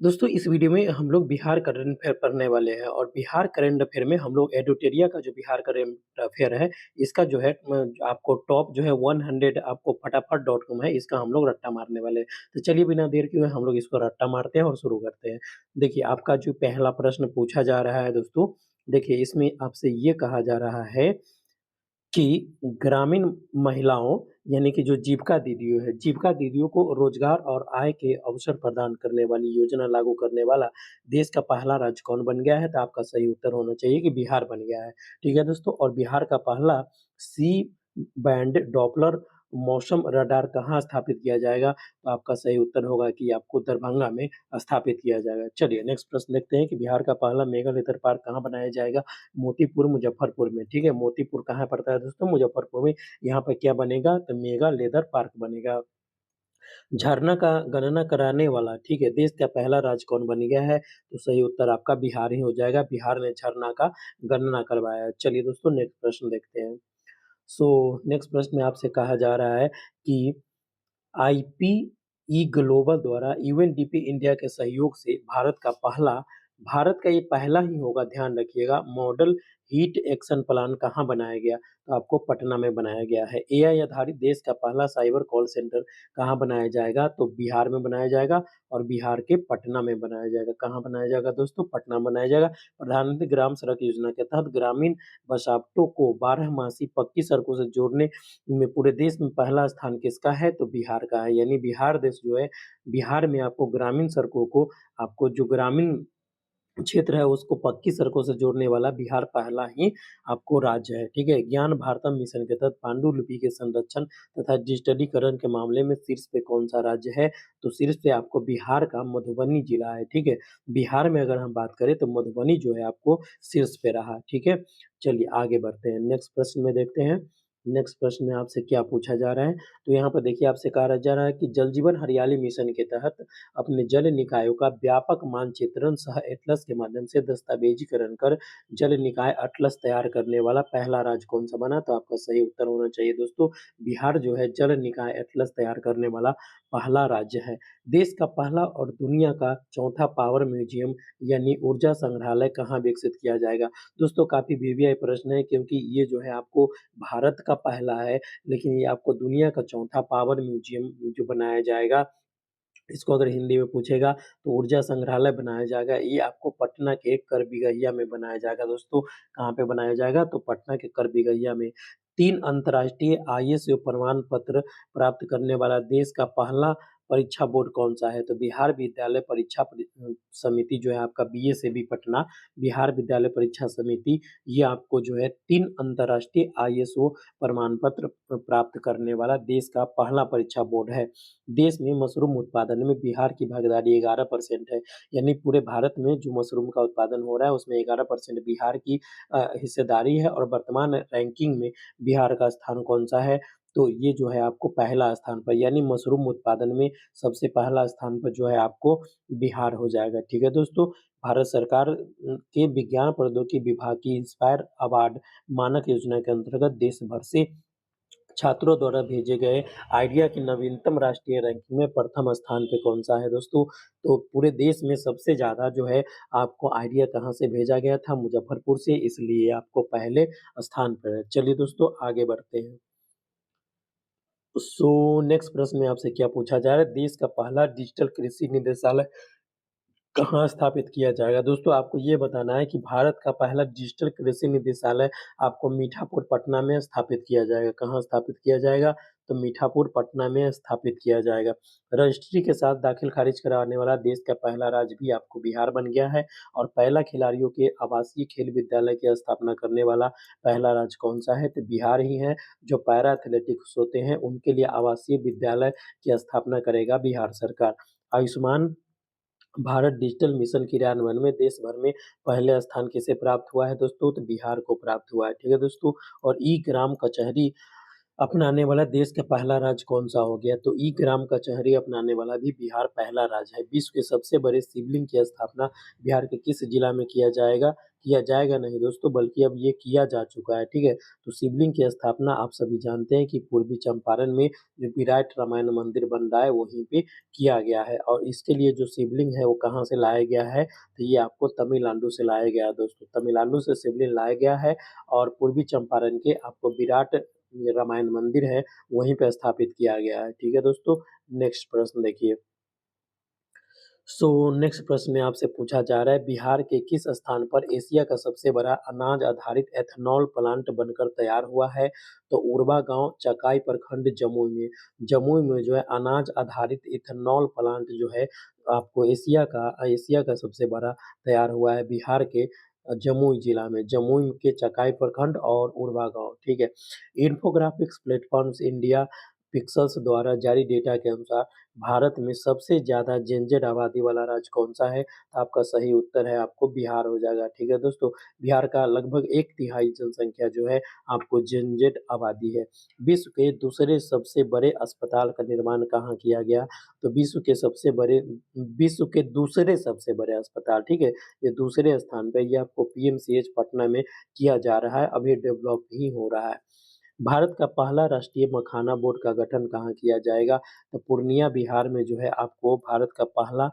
दोस्तों इस वीडियो में हम लोग बिहार करंट अफेयर पढ़ने वाले हैं और बिहार करंट अफेयर में हम लोग एडुटेरिया का जो बिहार करंट अफेयर है इसका जो है आपको टॉप जो है 100 आपको फटाफट डॉट कॉम है इसका हम लोग रट्टा मारने वाले हैं। तो चलिए बिना देर किए हुए हम लोग इसको रट्टा मारते हैं और शुरू करते हैं। देखिए आपका जो पहला प्रश्न पूछा जा रहा है दोस्तों, देखिए इसमें आपसे ये कहा जा रहा है कि ग्रामीण महिलाओं यानी कि जो जीविका दीदियों है, जीविका दीदियों को रोजगार और आय के अवसर प्रदान करने वाली योजना लागू करने वाला देश का पहला राज्य कौन बन गया है? तो आपका सही उत्तर होना चाहिए कि बिहार बन गया है। ठीक है दोस्तों, और बिहार का पहला सी बैंड डॉपलर मौसम रडार कहाँ स्थापित किया जाएगा? तो आपका सही उत्तर होगा कि आपको दरभंगा में स्थापित किया जाएगा। चलिए नेक्स्ट प्रश्न देखते हैं कि बिहार का पहला मेगा लेदर पार्क कहाँ बनाया जाएगा? मोतीपुर, मुज़फ्फरपुर में, ठीक है? मोतीपुर कहाँ पड़ता है दोस्तों? मुज़फ्फरपुर में। यहाँ पे क्या बनेगा? तो मेगा लेदर पार्क बनेगा। झरना का गणना कराने वाला, ठीक है, देश का पहला राज्य कौन बन गया है? तो सही उत्तर आपका बिहार ही हो जाएगा। बिहार ने झरना का गणना करवाया है। चलिए दोस्तों नेक्स्ट प्रश्न देखते हैं। सो नेक्स्ट प्रश्न में आपसे कहा जा रहा है कि आईपीई ग्लोबल द्वारा यूएनडीपी इंडिया के सहयोग से भारत का ये पहला ही होगा, ध्यान रखिएगा, मॉडल हीट एक्शन प्लान कहाँ बनाया गया? तो आपको पटना में बनाया गया है। एआई आधारित देश का पहला साइबर कॉल सेंटर कहाँ बनाया जाएगा? तो बिहार में बनाया जाएगा और बिहार के पटना में बनाया जाएगा। कहाँ बनाया जाएगा दोस्तों? पटना में बनाया जाएगा। प्रधानमंत्री ग्राम सड़क योजना के तहत ग्रामीण बसावटों को 12 मासी पक्की सड़कों से जोड़ने में पूरे देश में पहला स्थान किसका है? तो बिहार का है। यानी बिहार देश जो है, बिहार में आपको ग्रामीण सड़कों को, आपको जो ग्रामीण क्षेत्र है उसको पक्की सड़कों से जोड़ने वाला बिहार पहला ही आपको राज्य है, ठीक है? ज्ञान भारतम मिशन के तहत पांडुलिपि के संरक्षण तथा डिजिटलीकरण के मामले में शीर्ष पे कौन-सा राज्य है? तो शीर्ष पे आपको बिहार का मधुबनी जिला है, ठीक है? बिहार में अगर हम बात करें तो मधुबनी जो है आपको शीर्ष पे रहा, ठीक है? चलिए आगे बढ़ते हैं, नेक्स्ट प्रश्न में देखते हैं। नेक्स्ट प्रश्न में आपसे क्या पूछा जा रहा है? तो यहाँ पर देखिए आपसे कहा जा रहा है कि जल जीवन हरियाली मिशन के तहत अपने जल निकायों का व्यापक मानचित्रण सह एटलस के माध्यम से दस्तावेजीकरण कर जल निकाय अटलस तैयार करने वाला पहला राज्य कौन सा बना? तो आपका सही उत्तर होना चाहिए दोस्तों, बिहार जो है जल निकाय एटलस तैयार करने वाला पहला राज्य है। देश का पहला और दुनिया का चौथा पावर म्यूजियम यानी ऊर्जा संग्रहालय कहाँ विकसित किया जाएगा? दोस्तों काफी वीवीआई प्रश्न है क्योंकि ये जो है आपको भारत का पहला है, लेकिन ये आपको दुनिया का चौथा पावर म्यूजियम जो बनाया जाएगा, इसको अगर हिंदी में पूछेगा तो ऊर्जा संग्रहालय बनाया जाएगा। ये आपको पटना के करबिगहिया में बनाया जाएगा दोस्तों। कहाँ पे बनाया जाएगा? तो पटना के करबिगहिया में। 3 अंतर्राष्ट्रीय आईएसओ प्रमाण पत्र प्राप्त करने वाला देश का पहला परीक्षा बोर्ड कौन-सा है? तो बिहार विद्यालय परीक्षा समिति जो है आपका बीएसएबी पटना, बिहार विद्यालय परीक्षा समिति, ये आपको जो है 3 अंतर्राष्ट्रीय आईएसओ प्रमाण पत्र प्राप्त करने वाला देश का पहला परीक्षा बोर्ड है। देश में मशरूम उत्पादन में बिहार की भागीदारी 11% है, यानी पूरे भारत में जो मशरूम का उत्पादन हो रहा है उसमें 11% बिहार की हिस्सेदारी है और वर्तमान रैंकिंग में बिहार का स्थान कौन-सा है? तो ये जो है आपको पहला स्थान पर, यानी मशरूम उत्पादन में सबसे पहला स्थान पर जो है आपको बिहार हो जाएगा, ठीक है दोस्तों? भारत सरकार के विज्ञान प्रौद्योगिकी विभाग की इंस्पायर अवार्ड मानक योजना के अंतर्गत देश भर से छात्रों द्वारा भेजे गए आइडिया की नवीनतम राष्ट्रीय रैंकिंग में प्रथम स्थान पे कौन-सा है दोस्तों? तो पूरे देश में सबसे ज़्यादा जो है आपको आइडिया कहाँ से भेजा गया था? मुज़फ्फरपुर से, इसलिए आपको पहले स्थान पर है। चलिए दोस्तों आगे बढ़ते हैं। सो नेक्स्ट प्रश्न में आपसे क्या पूछा जा रहा है? देश का पहला डिजिटल कृषि निदेशालय कहाँ स्थापित किया जाएगा? दोस्तों आपको ये बताना है कि भारत का पहला डिजिटल कृषि निदेशालय आपको मीठापुर पटना में स्थापित किया जाएगा। कहाँ स्थापित किया जाएगा? तो मीठापुर पटना में स्थापित किया जाएगा। रजिस्ट्री के साथ दाखिल खारिज कराने वाला देश का पहला राज्य भी आपको बिहार बन गया है और पहला खिलाड़ियों के आवासीय खेल विद्यालय की स्थापना करने वाला पहला राज्य कौन-सा है? तो बिहार ही है। जो पैरा एथलेटिक्स होते हैं उनके लिए आवासीय विद्यालय की स्थापना करेगा बिहार सरकार। आयुष्मान भारत डिजिटल मिशन क्रियान्वयन में देश भर में पहले स्थान किसे प्राप्त हुआ है दोस्तों? तो बिहार को प्राप्त हुआ है, ठीक है दोस्तों? और ई ग्राम कचहरी अपनाने वाला देश का पहला राज्य कौन-सा हो गया? तो ई-ग्राम कचहरी अपनाने वाला भी बिहार पहला राज्य है। विश्व के सबसे बड़े शिवलिंग की स्थापना बिहार के किस जिला में किया जाएगा? किया जाएगा नहीं दोस्तों, बल्कि अब ये किया जा चुका है, ठीक है? तो शिवलिंग की स्थापना आप सभी जानते हैं कि पूर्वी चंपारण में जो विराट रामायण मंदिर बन रहा है, वहीं पे किया गया है और इसके लिए जो शिवलिंग है, वो कहाँ से लाया गया है? तो ये आपको तमिलनाडु से लाया गया है दोस्तों। तमिलनाडु से शिवलिंग लाया गया है और पूर्वी चंपारण के आपको विराट रामायण मंदिर है, वहीं पे स्थापित किया गया है। ठीक है दोस्तों, नेक्स्ट प्रश्न देखिए। सो नेक्स्ट प्रश्न में आपसे पूछा जा रहा है बिहार के किस स्थान पर एशिया का सबसे बड़ा अनाज आधारित एथेनॉल प्लांट बनकर तैयार हुआ है? तो उरबा गाँव, चकाई प्रखंड, जमुई में। जमुई में जो है अनाज आधारित इथेनॉल प्लांट जो है आपको एशिया का सबसे बड़ा तैयार हुआ है बिहार के जमुई जिला में। जमुई के चकाई प्रखंड और उरबा गाँव, ठीक है। इन्फोग्राफिक्स प्लेटफॉर्म्स इंडिया पिक्सल्स द्वारा जारी डेटा के अनुसार भारत में सबसे ज़्यादा जेनज़ेड आबादी वाला राज्य कौन-सा है? तो आपका सही उत्तर है आपको बिहार हो जाएगा, ठीक है दोस्तों। बिहार का लगभग 1/3 जनसँख्या जो है आपको जेनज़ेड आबादी है। विश्व के दूसरे सबसे बड़े अस्पताल का निर्माण कहाँ किया गया? तो विश्व के दूसरे सबसे बड़े अस्पताल, ठीक है? ये दूसरे स्थान पे ये आपको पीएमसीएच पटना में किया जा रहा है, अभी डेवलप ही हो रहा है। भारत का पहला राष्ट्रीय मखाना बोर्ड का गठन कहाँ किया जाएगा? तो पूर्णिया बिहार में जो है आपको भारत का पहला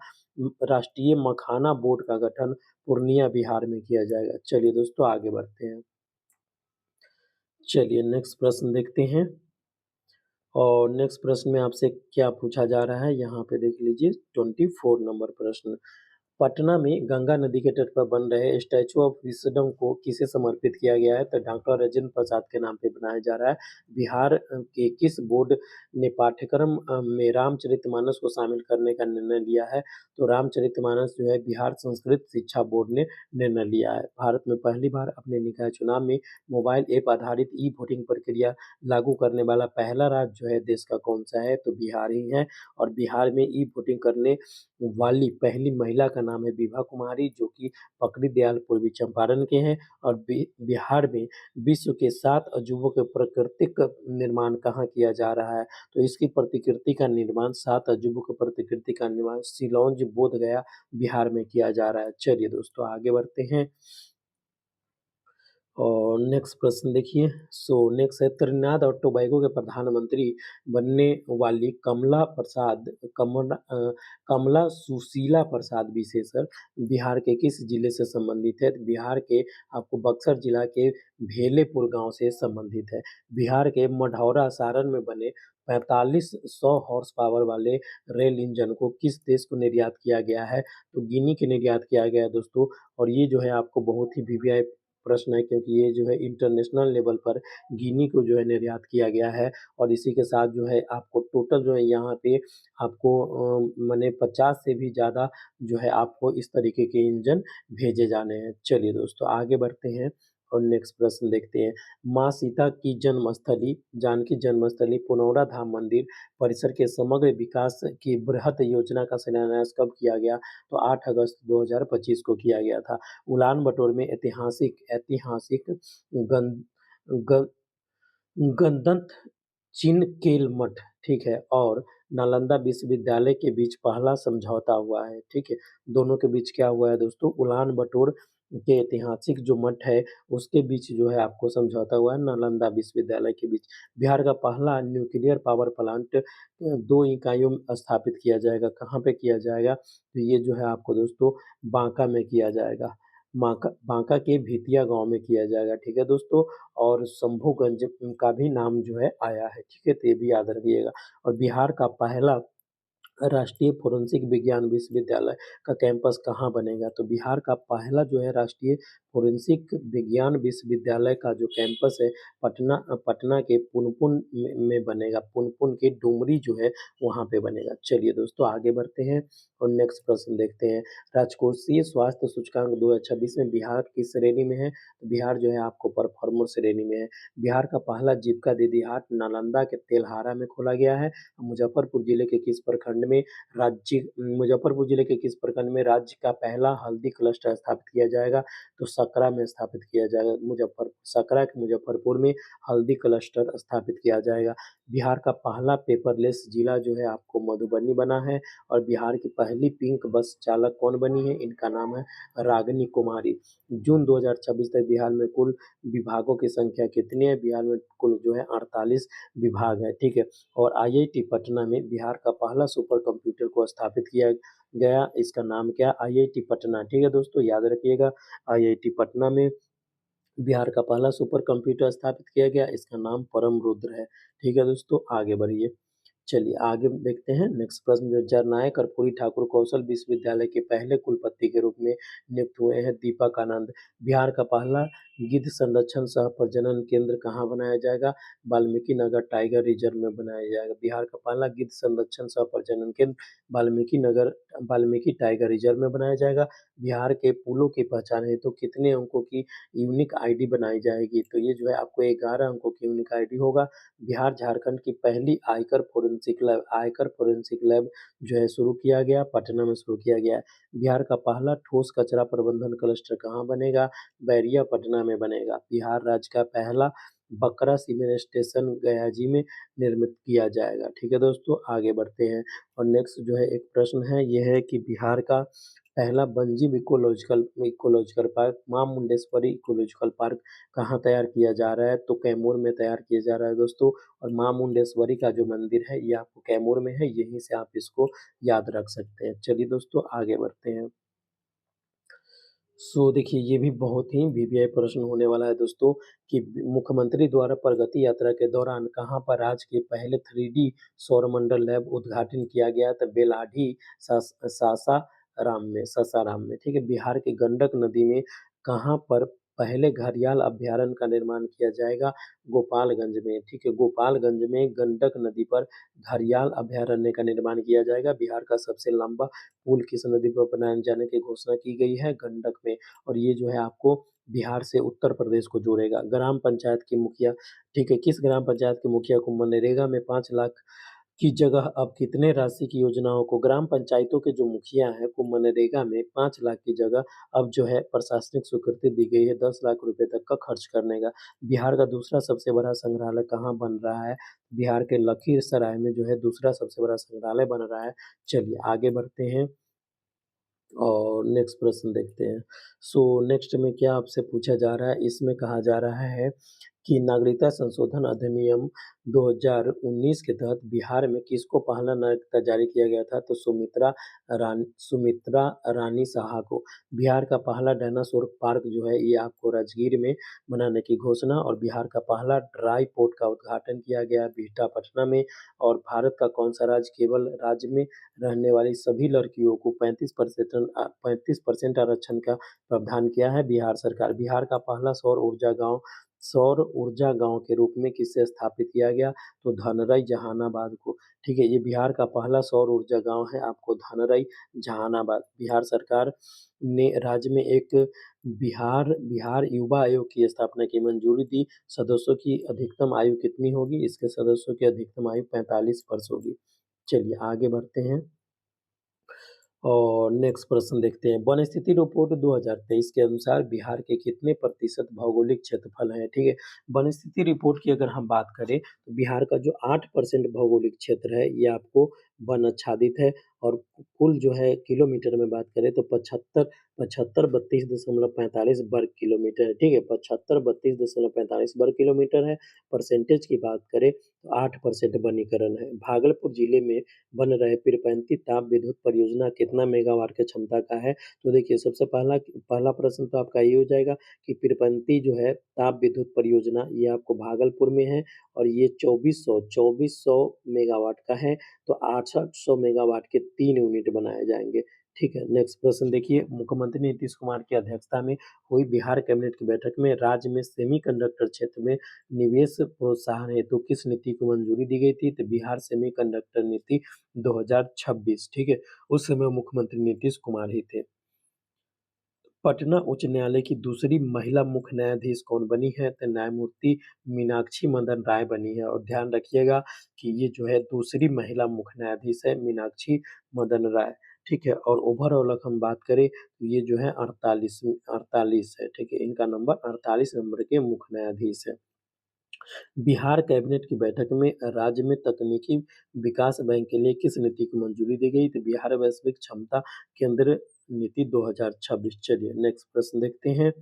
राष्ट्रीय मखाना बोर्ड का गठन पूर्णिया बिहार में किया जाएगा। चलिए दोस्तों आगे बढ़ते हैं। चलिए नेक्स्ट प्रश्न देखते हैं और नेक्स्ट प्रश्न में आपसे क्या पूछा जा रहा है यहाँ पे देख लीजिए 24 नंबर प्रश्न। पटना में गंगा नदी के तट पर बन रहे स्टैचू ऑफ विजडम को किसे समर्पित किया गया है? तो डॉक्टर राजेंद्र प्रसाद के नाम पे बनाया जा रहा है। बिहार के किस बोर्ड ने पाठ्यक्रम में रामचरितमानस को शामिल करने का निर्णय लिया है? तो रामचरितमानस जो है बिहार संस्कृत शिक्षा बोर्ड ने निर्णय लिया है। भारत में पहली बार अपने निकाय चुनाव में मोबाइल ऐप आधारित ई वोटिंग प्रक्रिया लागू करने वाला पहला राज्य जो है देश का कौन-सा है? तो बिहार ही है और बिहार में ई वोटिंग करने वाली पहली महिला का नाम है विभा कुमारी जो कि पकड़ी-दयाल पूर्वी चंपारण के हैं और बिहार में विश्व के 7 अजूबों के प्राकृतिक निर्माण कहाँ किया जा रहा है? तो इसकी प्रतिकृति का निर्माण 7 अजूबों की प्रतिकृति का निर्माण सिलौंज बोधगया बिहार में किया जा रहा है। चलिए दोस्तों आगे बढ़ते हैं। और नेक्स्ट प्रश्न देखिए। नेक्स्ट है त्रिनाद और टोबैगो के प्रधानमंत्री बनने वाली कमला सुशीला प्रसाद विशेषर बिहार के किस जिले से संबंधित है? तो बिहार के आपको बक्सर जिला के भेलेपुर गांव से संबंधित है। बिहार के मढ़ौरा सारण में बने 4500 हॉर्स पावर वाले रेल इंजन को किस देश को निर्यात किया गया है? तो गिनी के निर्यात किया गया है दोस्तों। और ये जो है आपको बहुत ही वीवीआई प्रश्न है क्योंकि ये जो है इंटरनेशनल लेवल पर गिनी को जो है निर्यात किया गया है और इसी के साथ जो है आपको टोटल जो है यहाँ पे आपको माने 50 से भी ज़्यादा जो है आपको इस तरीके के इंजन भेजे जाने हैं। चलिए दोस्तों आगे बढ़ते हैं और नेक्स्ट प्रश्न देखते हैं। माँ सीता की जन्मस्थली जानकी जन्मस्थली पुनौरा धाम मंदिर परिसर के समग्र विकास की बृहत योजना का शिलान्यास कब किया गया? तो 8 अगस्त 2025 को किया गया था। उलान बटोर में ऐतिहासिक ऐतिहासिक गं गं गंदंत चिनकेल मठ, ठीक है? और नालंदा विश्वविद्यालय के बीच पहला समझौता हुआ है, ठीक है? दोनों के बीच क्या हुआ है दोस्तों? उलान बटोर के ऐतिहासिक जो मठ है, उसके बीच जो है आपको समझौता हुआ है नालंदा विश्वविद्यालय के बीच। बिहार का पहला न्यूक्लियर पावर प्लांट 2 इकाइयों में स्थापित किया जाएगा, कहाँ पे किया जाएगा? तो ये जो है आपको दोस्तों बांका में किया जाएगा। बांका के भितिया गाँव में किया जाएगा, ठीक है दोस्तों? और शंभूगंज का भी नाम जो है आया है, ठीक है? तो ये भी याद रखिएगा और बिहार का पहला राष्ट्रीय फोरेंसिक विज्ञान विश्वविद्यालय का कैंपस कहाँ बनेगा? तो बिहार का पहला जो है राष्ट्रीय फोरेंसिक विज्ञान विश्वविद्यालय का जो कैंपस है पटना के पुनपुन में बनेगा। पुनपुन के डुमरी जो है वहाँ पे बनेगा। चलिए दोस्तों आगे बढ़ते हैं और नेक्स्ट प्रश्न देखते हैं। राजकोषीय स्वास्थ्य सूचकांक 2026 में बिहार किस श्रेणी में है? तो बिहार जो है आपको परफॉर्मर श्रेणी में है। बिहार का पहला जीविका दीदी हाट नालंदा के तेल्हारा में खोला गया है। मुजफ्फरपुर जिले के किस प्रखंड में मुज़फ्फरपुर जिले के किस प्रखंड में राज्य का पहला हल्दी क्लस्टर स्थापित किया जाएगा? तो सकरा में स्थापित किया जाएगा। सकरा के मुज़फ्फरपुर में हल्दी क्लस्टर स्थापित किया जाएगा। बिहार का पहला पेपरलेस जिला जो है आपको मधुबनी बना है और बिहार की पहली पिंक बस चालक कौन बनी है? इनका नाम है रागिनी कुमारी। जून 2026 तक बिहार में कुल विभागों की संख्या कितनी है? बिहार में कुल जो है 48 विभाग है, ठीक है। और आईआईटी पटना में बिहार का पहला सुपर कंप्यूटर को स्थापित किया गया, इसका नाम क्या? आईआईटी पटना, ठीक है दोस्तों, याद रखिएगा। आईआईटी पटना में बिहार का पहला सुपर कंप्यूटर स्थापित किया गया, इसका नाम परम रुद्र है, ठीक है दोस्तों। आगे बढ़िए, चलिए आगे देखते हैं नेक्स्ट प्रश्न। जो जननायक कर्पूरी ठाकुर कौशल विश्वविद्यालय के पहले कुलपति के रूप में नियुक्त हुए हैं दीपक आनंद। बिहार का पहला गिद्ध संरक्षण सह प्रजनन केंद्र कहाँ बनाया जाएगा? वाल्मीकि नगर टाइगर रिजर्व में बनाया जाएगा। बिहार का पहला गिद्ध संरक्षण सह प्रजनन केंद्र वाल्मीकि टाइगर रिजर्व में बनाया जाएगा। बिहार के पुलों की पहचान है तो कितने अंकों की यूनिक आईडी बनाई जाएगी? तो ये जो है आपको 11 अंकों की यूनिक आईडी होगा। बिहार झारखंड की पहली आयकर फोरेंसिक लैब जो है शुरू किया गया, पटना में शुरू किया गया है। बिहार का पहला ठोस कचरा प्रबंधन क्लस्टर कहाँ बनेगा? बैरिया पटना में बनेगा। बिहार राज्य का पहला बकरा सीमेंट स्टेशन गयाजी में निर्मित किया जाएगा, ठीक है दोस्तों। आगे बढ़ते हैं और नेक्स्ट जो है एक प्रश्न है, यह है कि बिहार का पहला बंजीम इकोलॉजिकल पार्क मां मुंडेश्वरी इकोलॉजिकल पार्क कहाँ तैयार किया जा रहा है? तो कैमूर में तैयार किया जा रहा है दोस्तों। और मां मुंडेश्वरी का जो मंदिर है ये आपको कैमूर में है, यहीं से आप इसको याद रख सकते हैं। चलिए दोस्तों आगे बढ़ते हैं। देखिए ये भी बहुत ही वीवीआई प्रश्न होने वाला है दोस्तों कि मुख्यमंत्री द्वारा प्रगति यात्रा के दौरान कहाँ पर राज्य के पहले 3D सौरमंडल लैब उद्घाटन किया गया? तो बेलाढ़ी सासाराम में, ठीक है। बिहार की गंडक नदी में कहाँ पर पहले घड़ियाल अभयारण्य का निर्माण किया जाएगा? गोपालगंज में, ठीक है। गोपालगंज में गंडक नदी पर घड़ियाल अभयारण्य का निर्माण किया जाएगा। बिहार का सबसे लंबा पुल किस नदी पर बनाए जाने की घोषणा की गई है? गंडक में। और ये जो है आपको बिहार से उत्तर प्रदेश को जोड़ेगा। ग्राम पंचायत की मुखिया, ठीक है, किस ग्राम पंचायत के मुखिया को मनरेगा में 5 लाख की जगह अब कितने राशि की योजनाओं को? ग्राम पंचायतों के जो मुखिया हैं को मनरेगा में 5 लाख की जगह अब जो है प्रशासनिक स्वीकृति दी गई है 10 लाख रुपए तक का खर्च करने का। बिहार का दूसरा सबसे बड़ा संग्रहालय कहाँ बन रहा है? बिहार के लखीसराय में जो है दूसरा सबसे बड़ा संग्रहालय बन रहा है। चलिए आगे बढ़ते हैं और नेक्स्ट प्रश्न देखते हैं। नेक्स्ट में क्या आपसे पूछा जा रहा है, इसमें कहा जा रहा है कि नागरिकता संशोधन अधिनियम 2019 के तहत बिहार में किसको पहला नागरिकता जारी किया गया था? तो सुमित्रा रानी साहा को। बिहार का पहला डायनासोर पार्क जो है ये आपको राजगीर में बनाने की घोषणा। और बिहार का पहला ड्राई पोर्ट का उद्घाटन किया गया बिहटा पटना में। और भारत का कौन सा राज्य केवल राज्य में रहने वाली सभी लड़कियों को 35% आरक्षण का प्रावधान किया है? बिहार सरकार। बिहार का पहला सौर ऊर्जा गांव के रूप में किससे स्थापित किया गया? तो धनरई जहानाबाद को, ठीक है। ये बिहार का पहला सौर ऊर्जा गांव है आपको धनरई जहानाबाद। बिहार सरकार ने राज्य में एक बिहार युवा आयोग की स्थापना की मंजूरी दी। सदस्यों की अधिकतम आयु कितनी होगी? इसके सदस्यों की अधिकतम आयु 45 वर्ष होगी। चलिए आगे बढ़ते हैं और नेक्स्ट प्रश्न देखते हैं। वन स्थिति रिपोर्ट 2023 के अनुसार बिहार के कितने प्रतिशत भौगोलिक क्षेत्रफल है? ठीक है। वन स्थिति रिपोर्ट की अगर हम बात करें तो बिहार का जो 8% भौगोलिक क्षेत्र है ये आपको वन आच्छादित है। और कुल जो है किलोमीटर में बात करें तो 75 32.45 वर्ग किलोमीटर है, ठीक है। 75 32.45 वर्ग किलोमीटर है। परसेंटेज की बात करें तो 8% वनीकरण है। भागलपुर जिले में बन रहे पीरपैंती ताप विद्युत परियोजना कितना मेगावाट की क्षमता का है? तो देखिए सबसे पहला प्रश्न तो आपका ये हो जाएगा कि पीरपैंती जो है ताप विद्युत परियोजना ये आपको भागलपुर में है और ये 2400 मेगावाट का है। तो 6800 मेगावाट के 3 यूनिट बनाए जाएंगे, ठीक है। नेक्स्ट प्रश्न देखिए। मुख्यमंत्री नीतीश कुमार की अध्यक्षता में हुई बिहार कैबिनेट की बैठक में राज्य में सेमीकंडक्टर क्षेत्र में निवेश प्रोत्साहन हेतु किस नीति को मंजूरी दी गई थी? तो बिहार सेमीकंडक्टर नीति 2026, ठीक है। उस समय मुख्यमंत्री नीतीश कुमार ही थे। पटना उच्च न्यायालय की दूसरी महिला मुख्य न्यायाधीश कौन बनी है? तो न्यायमूर्ति मीनाक्षी मदन राय बनी है और ध्यान रखिएगा कि ये जो है दूसरी महिला मुख्य न्यायाधीश है मीनाक्षी मदन राय, ठीक है? और ओवरऑल अगर हम बात करें तो ये जो है 48 है, ठीक है? इनका नंबर 48 नंबर के मुख्य न्यायाधीश है। बिहार कैबिनेट की बैठक में राज्य में तकनीकी विकास बैंक के लिए किस नीति को मंजूरी दी गई? तो बिहार वैश्विक क्षमता केंद्र नीति 2026। चलिए नेक्स्ट प्रश्न देखते हैं।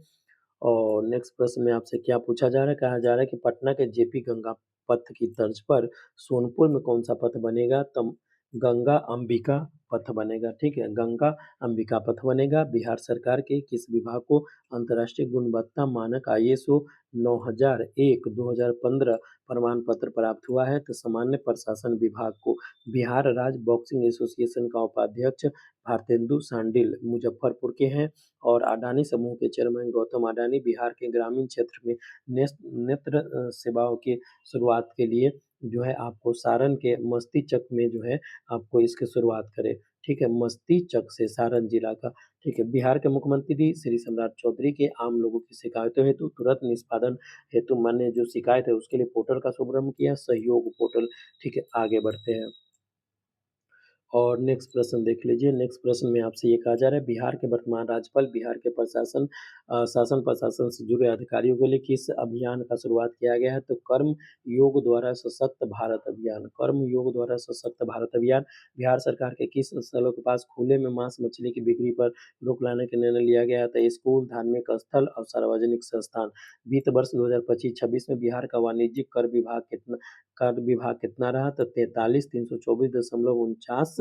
और नेक्स्ट प्रश्न में आपसे क्या पूछा जा रहा है? कहा जा रहा है कि पटना के जेपी गंगा पथ की तर्ज पर सोनपुर में कौन सा पथ बनेगा? तम गंगा अंबिका पथ बनेगा, ठीक है? गंगा अंबिका पथ बनेगा। बिहार सरकार के किस विभाग को अंतर्राष्ट्रीय गुणवत्ता मानक आईएसओ 9001 2015 प्रमाण पत्र प्राप्त हुआ है? तो सामान्य प्रशासन विभाग को। बिहार राज्य बॉक्सिंग एसोसिएशन का उपाध्यक्ष भारतेंदु सांडिल मुजफ्फरपुर के हैं। और अडानी समूह के चेयरमैन गौतम अडानी बिहार के ग्रामीण क्षेत्र में नेत्र सेवाओं की शुरुआत के लिए जो है आपको सारण के मस्तीचक में जो है आपको इसकी शुरुआत करें, ठीक है? मस्तीचक से सारण जिला का, ठीक है? बिहार के मुख्यमंत्री श्री सम्राट चौधरी के आम लोगों की शिकायतों हेतु तुरंत निष्पादन हेतु मान्य जो शिकायत है उसके लिए पोर्टल का शुभारंभ किया, सहयोग पोर्टल, ठीक है? आगे बढ़ते हैं। और नेक्स्ट प्रश्न देख लीजिए। नेक्स्ट प्रश्न में आपसे ये कहा जा रहा है बिहार के वर्तमान राज्यपाल बिहार के शासन प्रशासन से जुड़े अधिकारियों के लिए किस अभियान का शुरुआत किया गया है? तो कर्म योग द्वारा सशक्त भारत अभियान। कर्म योग द्वारा सशक्त भारत अभियान। बिहार सरकार के किस स्थलों के पास खुले में मांस मछली की बिक्री पर रोक लाने का निर्णय लिया गया है? तो स्कूल, धार्मिक स्थल और सार्वजनिक संस्थान। वित्त वर्ष 2025-26 में बिहार का वाणिज्यिक कर विभाग कितना रहा? तो 43,324.49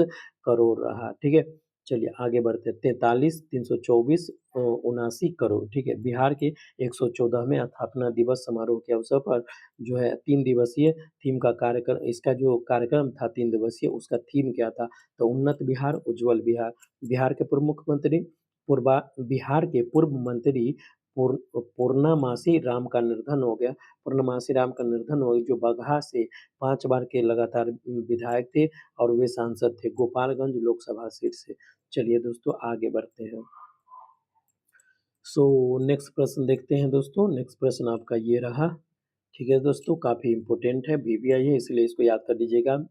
करोड़ रहा, ठीक है? चलिए आगे बढ़ते हैं। 43,324 79 करोड़, ठीक है? बिहार के 114वें स्थापना दिवस समारोह के अवसर पर जो है 3 दिवसीय थीम का कार्यक्रम, इसका जो कार्यक्रम था 3 दिवसीय, उसका थीम क्या था? तो उन्नत बिहार, उज्ज्वल बिहार। बिहार के पूर्व मुख्यमंत्री पूर्वा बिहार के पूर्व मंत्री पूर्णमासी राम का निधन हो गया। पूर्णमासी राम का निधन हो गया, जो बगहा से 5 बार के लगातार विधायक थे और वे सांसद थे गोपालगंज लोकसभा सीट से। चलिए दोस्तों आगे बढ़ते हैं। सो नेक्स्ट प्रश्न देखते हैं दोस्तों। नेक्स्ट प्रश्न आपका ये रहा, ठीक है दोस्तों, काफ़ी इम्पोर्टेंट है, वीवीआई है इसलिए इसको याद कर लीजिएगा।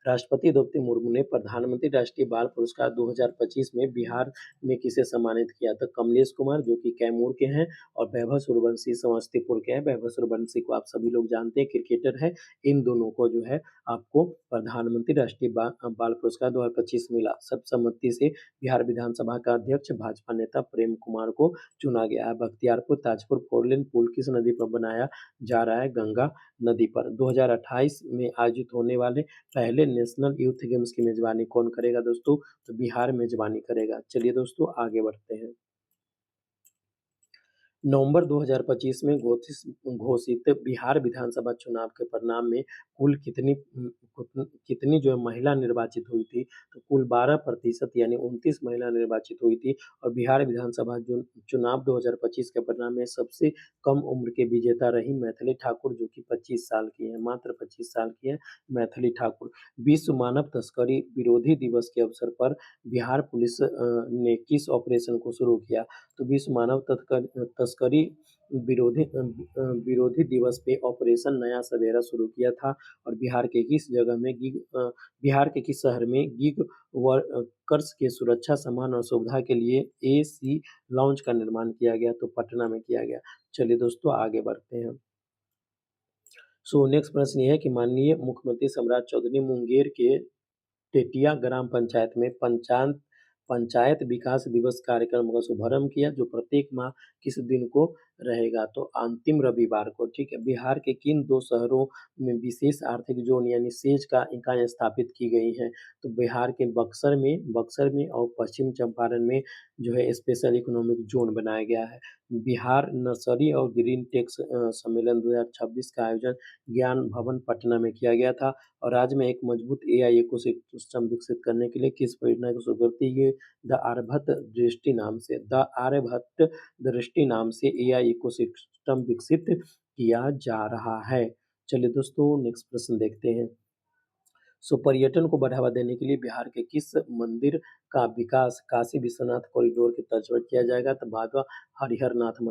राष्ट्रपति द्रौपदी मुर्मू ने प्रधानमंत्री राष्ट्रीय बाल पुरस्कार 2025 में बिहार में किसे सम्मानित किया? तो कमलेश कुमार जो कि कैमूर के हैं और वैभव सूर्यवंशी समस्तीपुर के हैं। वैभव सूर्यवंशी को आप सभी लोग जानते हैं, क्रिकेटर है। इन दोनों को जो है आपको प्रधानमंत्री राष्ट्रीय बाल पुरस्कार 2025 मिला। सर्वसम्मति से बिहार विधानसभा का अध्यक्ष भाजपा नेता प्रेम कुमार को चुना गया है। बख्तियारपुर ताजपुर फोरलेन पुल किस नदी पर बनाया जा रहा है? गंगा नदी पर। 2028 में आयोजित होने वाले पहले नेशनल यूथ गेम्स की मेजबानी कौन करेगा दोस्तों? तो बिहार मेजबानी करेगा। चलिए दोस्तों आगे बढ़ते हैं। नवंबर 2025 में घोषित बिहार विधानसभा चुनाव के परिणाम में कुल कितनी जो है महिला निर्वाचित हुई थी? तो कुल 12% यानी 29 महिला निर्वाचित हुई थी। और बिहार विधानसभा जो चुनाव 2025 के परिणाम में सबसे कम उम्र के विजेता रही मैथिली ठाकुर, जो कि 25 साल की है, मात्र 25 साल की है मैथिली ठाकुर। विश्व मानव तस्करी विरोधी दिवस के अवसर पर बिहार पुलिस ने किस ऑपरेशन को शुरू किया? तो विश्व मानव तस्करी विरोधी दिवस पे ऑपरेशन नया सवेरा शुरू किया था। और बिहार के किस शहर में गिग वर्कर्स के सुरक्षा सामान और सुविधा के लिए एसी लॉन्च का निर्माण किया गया? तो पटना में किया गया। चलिए दोस्तों आगे बढ़ते हैं। सो नेक्स्ट प्रश्न ये है कि माननीय मुख्यमंत्री सम्राट चौधरी मुंगेर के टेटिया ग्राम पंचायत में पंचायत विकास दिवस कार्यक्रम का शुभारंभ किया, जो प्रत्येक माह किस दिन को रहेगा? तो अंतिम रविवार को, ठीक है? बिहार के किन 2 शहरों में विशेष आर्थिक जोन यानी सेज का इकाई स्थापित की गई है? तो बिहार के बक्सर में और पश्चिम चंपारण में जो है स्पेशल इकोनॉमिक जोन बनाया गया है। बिहार नर्सरी और ग्रीन टेक सम्मेलन 2026 का आयोजन ज्ञान भवन पटना में किया गया था। और राज्य में एक मजबूत एआई इकोसिस्टम विकसित करने के लिए किस परियोजना की शुरुआत की गई? द आर्यभट्ट दृष्टि नाम से एआई इकोसिस्टम विकसित किया जा रहा है। चलिए दोस्तों नेक्स्ट प्रश्न देखते हैं। सो पर्यटन को बढ़ावा देने के लिए बिहार के किस मंदिर का विकास काशी विश्वनाथ कॉरिडोर की तर्ज पर किया जाएगा। तो बाबा हरिहरनाथ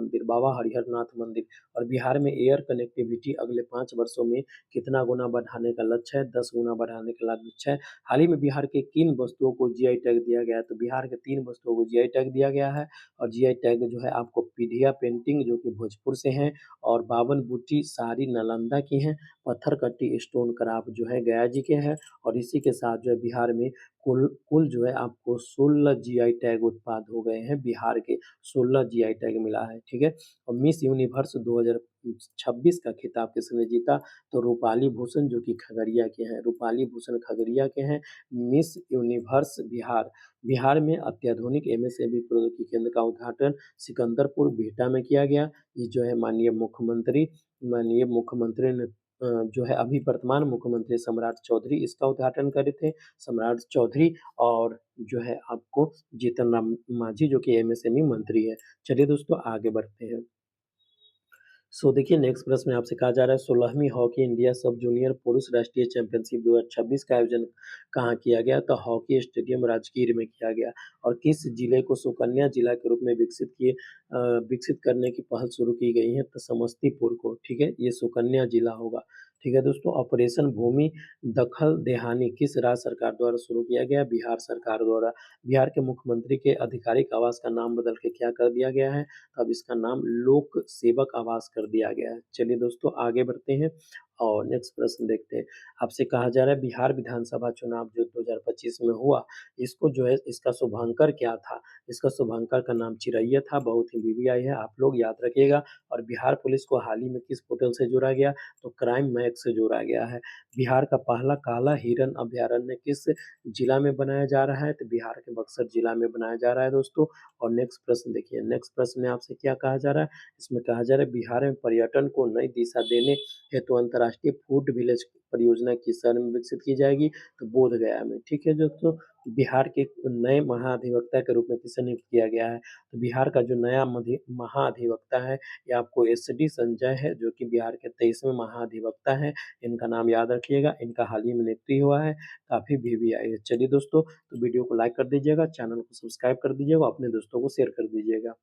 मंदिर और बिहार में एयर कनेक्टिविटी अगले 5 वर्षों में कितना गुना बढ़ाने का लक्ष्य है? 10 गुना बढ़ाने का लक्ष्य है। हाल ही में बिहार के किन वस्तुओं को जीआई टैग दिया गया है? तो बिहार के 3 वस्तुओं को जीआई टैग दिया गया है और जीआई टैग जो है आपको पीढ़िया पेंटिंग जो कि भोजपुर से हैं और बावन बूटी साड़ी नालंदा की हैं, पत्थर-कट्टी स्टोन क्राफ्ट जो है गया जी के हैं और इसी के साथ जो है बिहार में कुल कुल जो है आपको 16 जीआई टैग उत्पाद हो गए हैं बिहार के, 16 जीआई टैग मिला है, ठीक है? और मिस यूनिवर्स 2026 का खिताब किसने जीता? तो रूपाली भूषण जो कि खगड़िया के हैं, रूपाली भूषण खगड़िया के हैं, मिस यूनिवर्स बिहार। बिहार में अत्याधुनिक एमएसएमई प्रौद्योगिकी केंद्र का उद्घाटन सिकंदरपुर बिहटा में किया गया। ये जो है माननीय मुख्यमंत्री ने जो है अभी वर्तमान मुख्यमंत्री सम्राट चौधरी इसका उद्घाटन करे थे। सम्राट चौधरी और जो है आपको जीतन राम मांझी जो कि एमएसएमई मंत्री है। चलिए दोस्तों आगे बढ़ते हैं। देखिए नेक्स्ट प्रश्न में आपसे कहा जा रहा है 16वीं हॉकी इंडिया सब जूनियर पुरुष राष्ट्रीय चैंपियनशिप 2026 का आयोजन कहाँ किया गया? तो हॉकी स्टेडियम राजगीर में किया गया और किस जिले को सुकन्या जिला के रूप में विकसित करने की पहल शुरू की गई है? तो समस्तीपुर को, ठीक है? ये सुकन्या जिला होगा। ठीक है दोस्तों, ऑपरेशन भूमि दखल देहानी किस राज्य सरकार द्वारा शुरू किया गया? बिहार सरकार द्वारा। बिहार के मुख्यमंत्री के आधिकारिक आवास का नाम बदल के क्या कर दिया गया है? अब इसका नाम लोक सेवक आवास कर दिया गया है। चलिए दोस्तों आगे बढ़ते हैं और नेक्स्ट प्रश्न देखते हैं। आपसे कहा जा रहा है बिहार विधानसभा चुनाव जो 2025 में हुआ, इसको जो है इसका शुभांकर क्या था? इसका शुभांकर का नाम चिरैया था, बहुत ही वीवीआई है, आप लोग याद रखिएगा। और बिहार पुलिस को हाल ही में किस पोर्टल से जोड़ा गया? तो क्राइम मैक्स से जोड़ा गया है। बिहार का पहला काला हिरन अभयारण्य किस जिला में बनाया जा रहा है? तो बिहार के बक्सर जिला में बनाया जा रहा है दोस्तों। और नेक्स्ट प्रश्न देखिए, नेक्स्ट प्रश्न में आपसे क्या कहा जा रहा है? इसमें कहा जा रहा है बिहार में पर्यटन को नई दिशा देने हेतु अंतर्राष्ट्रीय फूड विलेज परियोजना किस शहर में विकसित की जाएगी? तो बोधगया में। ठीक है दोस्तों, बिहार के नए महाधिवक्ता के रूप में किसे नियुक्त किया गया है? तो बिहार का जो नया महाधिवक्ता है ये आपको एसडी संजय है जो कि बिहार के 23वें महाधिवक्ता हैं। इनका नाम याद रखिएगा, इनका हाल ही में नियुक्ति हुआ है, काफ़ी वीवीआई है। चलिए दोस्तों, तो वीडियो को लाइक कर दीजिएगा, चैनल को सब्सक्राइब कर दीजिएगा, अपने दोस्तों को शेयर कर दीजिएगा।